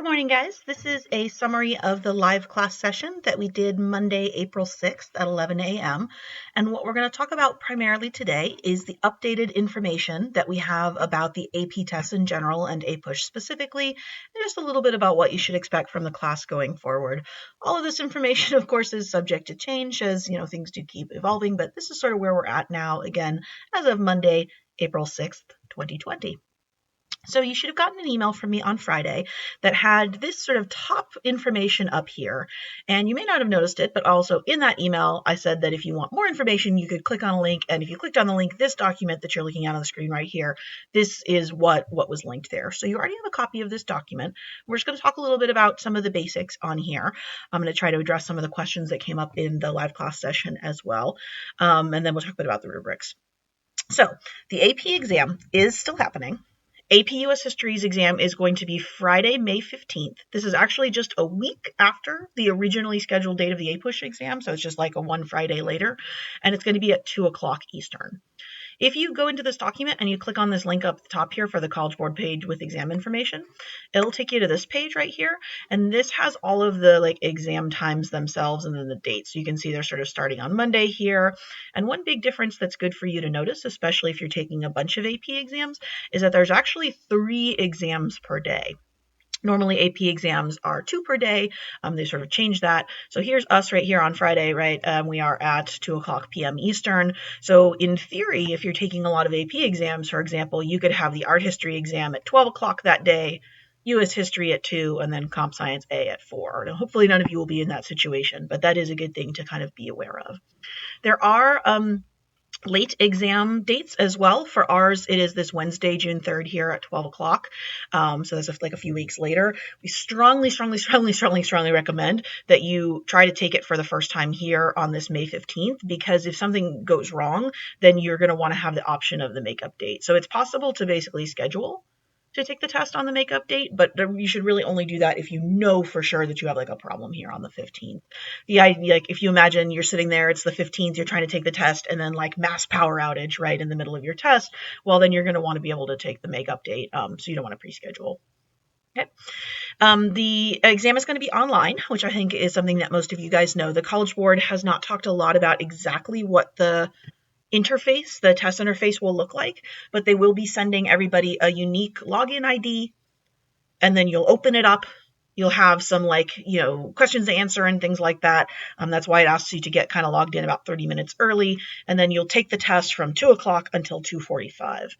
Good morning, guys. This is a summary of the live class session that we did Monday, April 6th at 11 a.m. And what we're going to talk about primarily today is the updated information that we have about the AP tests in general and APUSH specifically, and just a little bit about what you should expect from the class going forward. All of this information, of course, is subject to change as, things do keep evolving, but this is sort of where we're at now, again, as of Monday, April 6th, 2020. So you should have gotten an email from me on Friday that had this sort of top information up here. And you may not have noticed it, but also in that email, I said that if you want more information, you could click on a link. And if you clicked on the link, this document that you're looking at on the screen right here, this is what was linked there. So you already have a copy of this document. We're just going to talk a little bit about some of the basics on here. I'm going to try to address some of the questions that came up in the live class session as well. And then we'll talk a bit about the rubrics. So the AP exam is still happening. AP US History's exam is going to be Friday, May 15th. This is actually just a week after the originally scheduled date of the APUSH exam, so it's just like one Friday later, and it's going to be at 2 o'clock Eastern. If you go into this document and you click on this link up at the top here for the College Board page with exam information, it'll take you to this page right here. And this has all of the exam times themselves and then the dates. So you can see they're sort of starting on Monday here. And one big difference that's good for you to notice, especially if you're taking a bunch of AP exams, is that there's actually 3 exams per day. Normally AP exams are 2 per day. They sort of changed that. So here's us right here on Friday, right? We are at 2 o'clock p.m. Eastern. So in theory, if you're taking a lot of AP exams, for example, you could have the art history exam at 12 o'clock that day, US history at 2, and then comp science A at 4. Now, hopefully none of you will be in that situation, but that is a good thing to kind of be aware of. There are late exam dates as well. For ours, it is this Wednesday, June 3rd here at 12 o'clock. So that's like a few weeks later. We strongly recommend that you try to take it for the first time here on this May 15th, because if something goes wrong, then you're going to want to have the option of the makeup date. So it's possible to basically schedule to take the test on the makeup date, but you should really only do that if you know for sure that you have a problem here on the 15th. The idea, if you imagine you're sitting there, it's the 15th, you're trying to take the test, and then mass power outage right in the middle of your test, well, then you're going to want to be able to take the makeup date, so you don't want to pre-schedule. Okay. The exam is going to be online, which I think is something that most of you guys know. The College Board has not talked a lot about exactly what the interface, the test interface will look like, but they will be sending everybody a unique login ID, and then you'll open it up. You'll have some questions to answer and things like that. That's why it asks you to get kind of logged in about 30 minutes early, and then you'll take the test from 2 o'clock until 2:45.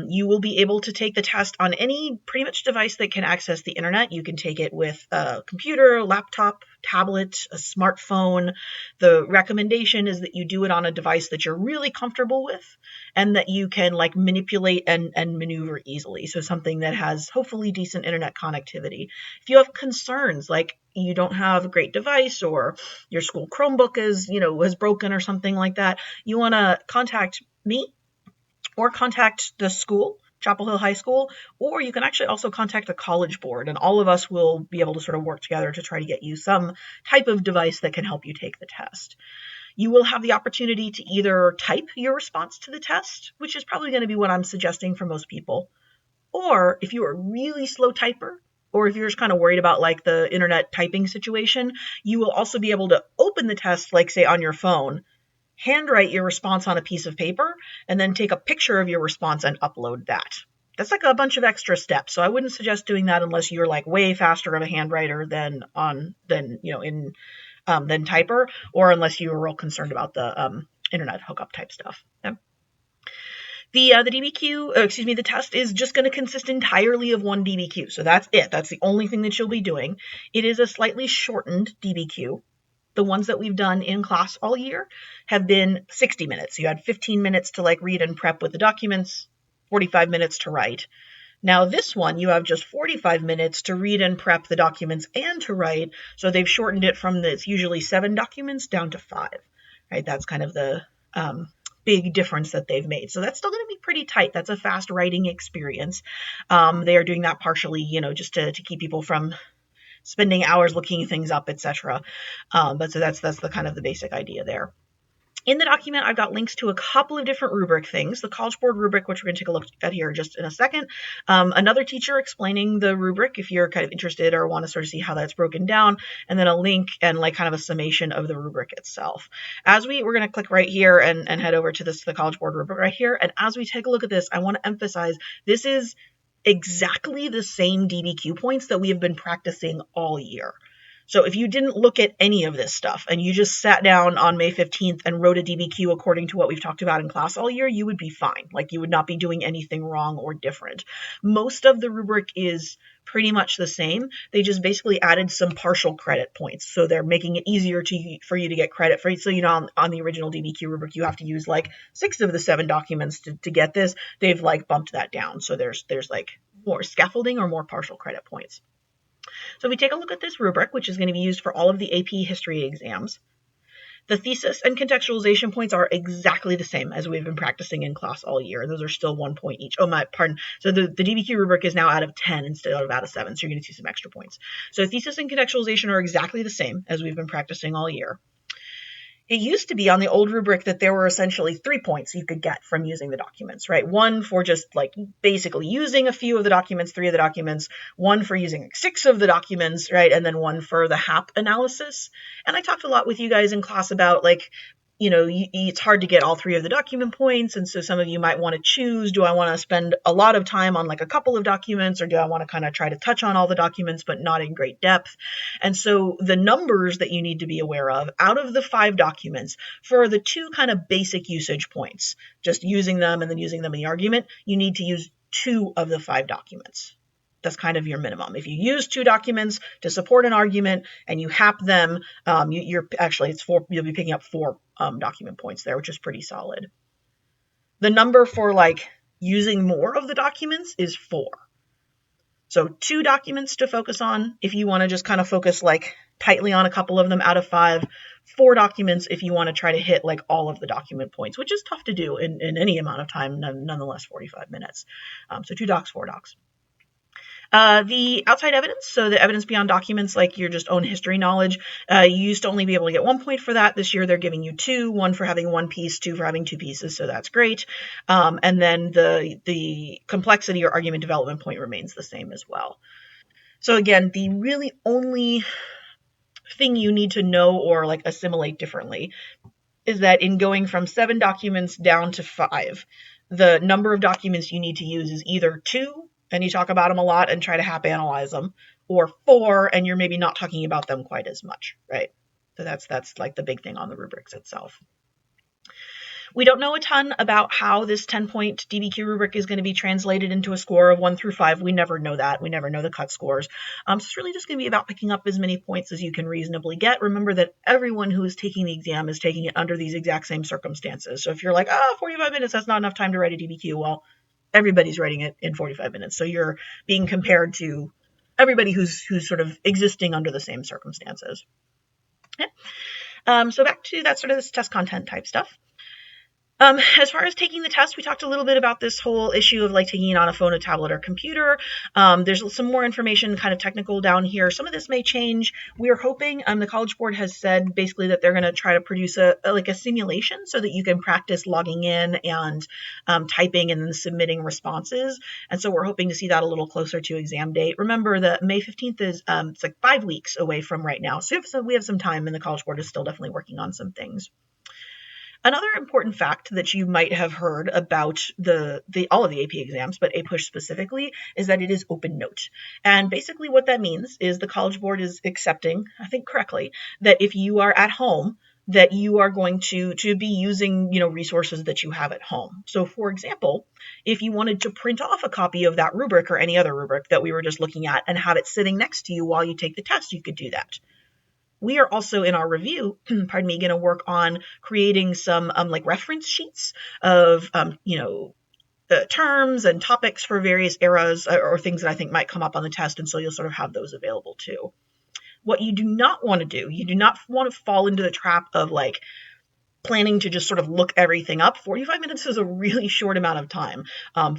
You will be able to take the test on any pretty much device that can access the internet. You can take it with a computer, laptop, tablet, a smartphone. The recommendation is that you do it on a device that you're really comfortable with and that you can manipulate and maneuver easily. So something that has hopefully decent internet connectivity. If you have concerns you don't have a great device, or your school Chromebook is broken or something like that, you want to contact me or contact the school, Chapel Hill High School, or you can actually also contact the College Board, and all of us will be able to sort of work together to try to get you some type of device that can help you take the test. You will have the opportunity to either type your response to the test, which is probably going to be what I'm suggesting for most people, or if you are a really slow typer, or if you're just kind of worried about the internet typing situation, you will also be able to open the test, say on your phone, handwrite your response on a piece of paper, and then take a picture of your response and upload that. That's a bunch of extra steps. So I wouldn't suggest doing that unless you're way faster of a handwriter than typer, or unless you were real concerned about the internet hookup type stuff. Okay? The test is just going to consist entirely of one DBQ. So that's it. That's the only thing that you'll be doing. It is a slightly shortened DBQ. The ones that we've done in class all year have been 60 minutes. You had 15 minutes to read and prep with the documents, 45 minutes to write. Now this one, you have just 45 minutes to read and prep the documents and to write. So they've shortened it from it's usually 7 documents down to 5. Right? That's kind of the big difference that they've made. So that's still going to be pretty tight. That's a fast writing experience. They are doing that partially, just to keep people from spending hours looking things up, etc. But so that's the kind of the basic idea there. In the document, I've got links to a couple of different rubric things. The College Board rubric, which we're going to take a look at here just in a second. Another teacher explaining the rubric if you're kind of interested or want to sort of see how that's broken down. And then a link and like kind of a summation of the rubric itself. We're going to click right here and head over to the College Board rubric right here. And as we take a look at this, I want to emphasize this is exactly the same DBQ points that we have been practicing all year. So if you didn't look at any of this stuff and you just sat down on May 15th and wrote a DBQ according to what we've talked about in class all year, you would be fine. Like you would not be doing anything wrong or different. Most of the rubric is pretty much the same. They just basically added some partial credit points. So they're making it easier for you to get credit for it. So, on the original DBQ rubric, you have to use like 6 of the 7 documents to get this. They've like bumped that down. So there's like more scaffolding or more partial credit points. So we take a look at this rubric, which is going to be used for all of the AP history exams. The thesis and contextualization points are exactly the same as we've been practicing in class all year. Those are still 1 point each. Oh, my pardon. So the DBQ rubric is now out of 10 instead of out of 7. So you're going to see some extra points. So thesis and contextualization are exactly the same as we've been practicing all year. It used to be on the old rubric that there were essentially 3 points you could get from using the documents, right? 1 for just like basically using a few of the documents, 3 of the documents, 1 for using 6 of the documents, right? And then 1 for the HAP analysis. And I talked a lot with you guys in class about like, it's hard to get all 3 of the document points. And so some of you might want to choose, do I want to spend a lot of time on like a couple of documents, or do I want to kind of try to touch on all the documents, but not in great depth? And so the numbers that you need to be aware of out of the 5 documents for the 2 kind of basic usage points, just using them and then using them in the argument, you need to use 2 of the 5 documents. That's kind of your minimum. If you use 2 documents to support an argument and you hap them, it's 4. You'll be picking up 4 document points there, which is pretty solid. The number for like using more of the documents is 4. So 2 documents to focus on if you want to just kind of focus like tightly on a couple of them out of 5. 4 documents if you want to try to hit like all of the document points, which is tough to do in any amount of time, nonetheless 45 minutes. So 2 docs, 4 docs. The outside evidence, so the evidence beyond documents, like your just own history knowledge, you used to only be able to get 1 point for that. This year they're giving you 2, 1 for having 1 piece, 2 for having 2 pieces, so that's great. And then the complexity or argument development point remains the same as well. So again, the really only thing you need to know or like assimilate differently is that in going from 7 documents down to 5, the number of documents you need to use is either 2, and you talk about them a lot and try to HAP analyze them, or 4, and you're maybe not talking about them quite as much, right? So that's like the big thing on the rubrics itself. We don't know a ton about how this 10-point DBQ rubric is going to be translated into a score of 1 through 5. We never know that. We never know the cut scores. So it's really just going to be about picking up as many points as you can reasonably get. Remember that everyone who is taking the exam is taking it under these exact same circumstances. So if you're like, 45 minutes, that's not enough time to write a DBQ. Well, everybody's writing it in 45 minutes. So you're being compared to everybody who's sort of existing under the same circumstances. Okay. So back to that sort of this test content type stuff. As far as taking the test, we talked a little bit about this whole issue of like taking it on a phone, a tablet, or computer. There's some more information kind of technical down here. Some of this may change. We are hoping, the College Board has said basically that they're going to try to produce a simulation so that you can practice logging in and typing and then submitting responses. And so we're hoping to see that a little closer to exam date. Remember that May 15th is it's like 5 weeks away from right now. So we have some time, and the College Board is still definitely working on some things. Another important fact that you might have heard about all of the AP exams, but APUSH specifically, is that it is open note. And basically what that means is the College Board is accepting, I think correctly, that if you are at home, that you are going to be using, resources that you have at home. So for example, if you wanted to print off a copy of that rubric or any other rubric that we were just looking at and have it sitting next to you while you take the test, you could do that. We are also in our review, going to work on creating some reference sheets of, terms and topics for various eras or things that I think might come up on the test. And so you'll sort of have those available too. What you do not want to do, you do not want to fall into the trap of planning to just sort of look everything up. 45 minutes is a really short amount of time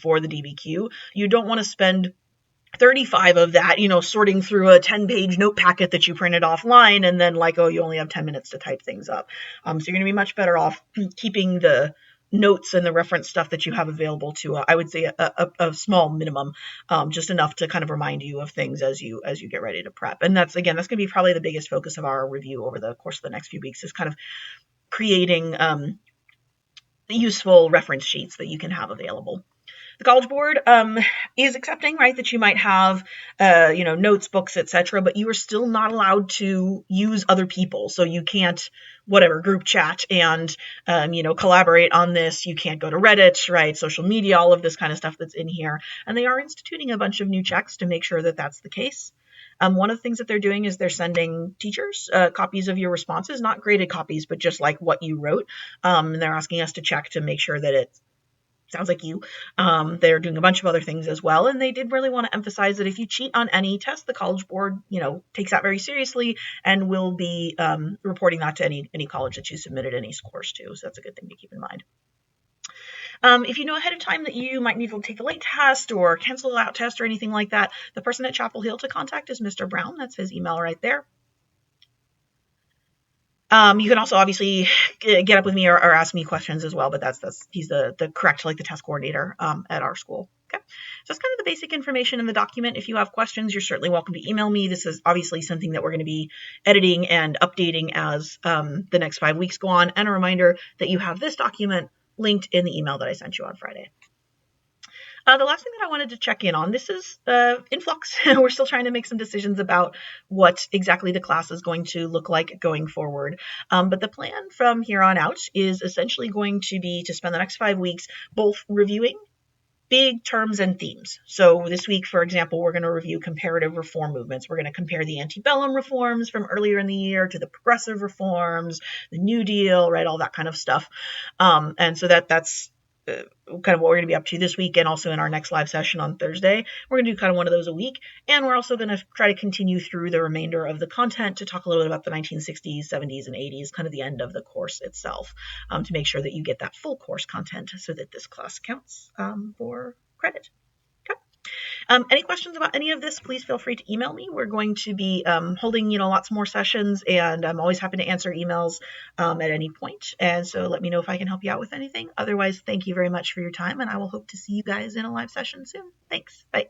for the DBQ. You don't want to spend 35 of that, sorting through a 10-page note packet that you printed offline, and then like, oh, you only have 10 minutes to type things up. So you're going to be much better off keeping the notes and the reference stuff that you have available to, I would say, a small minimum, just enough to kind of remind you of things as you get ready to prep. And that's going to be probably the biggest focus of our review over the course of the next few weeks, is kind of creating useful reference sheets that you can have available. The College Board is accepting, right, that you might have, notes, books, etc., but you are still not allowed to use other people. So you can't, group chat and, collaborate on this. You can't go to Reddit, right, social media, all of this kind of stuff that's in here. And they are instituting a bunch of new checks to make sure that that's the case. One of the things that they're doing is they're sending teachers copies of your responses, not graded copies, but just like what you wrote. And they're asking us to check to make sure that it sounds like you. They're doing a bunch of other things as well. And they did really want to emphasize that if you cheat on any test, the College Board, takes that very seriously and will be reporting that to any college that you submitted any scores to. So that's a good thing to keep in mind. If you know ahead of time that you might need to take a late test or cancel out test or anything like that, the person at Chapel Hill to contact is Mr. Brown. That's his email right there. You can also obviously get up with me or ask me questions as well, but he's the correct, the test coordinator at our school. Okay. So that's kind of the basic information in the document. If you have questions, you're certainly welcome to email me. This is obviously something that we're going to be editing and updating as the next 5 weeks go on. And a reminder that you have this document linked in the email that I sent you on Friday. The last thing that I wanted to check in on, this is in flux. We're still trying to make some decisions about what exactly the class is going to look like going forward. But the plan from here on out is essentially going to be to spend the next 5 weeks both reviewing big terms and themes. So this week, for example, we're going to review comparative reform movements. We're going to compare the antebellum reforms from earlier in the year to the progressive reforms, the New Deal, right, all that kind of stuff. And so that's kind of what we're going to be up to this week, and also in our next live session on Thursday. We're going to do kind of one of those a week, and we're also going to try to continue through the remainder of the content to talk a little bit about the 1960s, 70s, and 80s, kind of the end of the course itself, to make sure that you get that full course content so that this class counts for credit. Any questions about any of this, please feel free to email me. We're going to be holding, lots more sessions, and I'm always happy to answer emails at any point. And so let me know if I can help you out with anything. Otherwise, thank you very much for your time, and I will hope to see you guys in a live session soon. Thanks. Bye.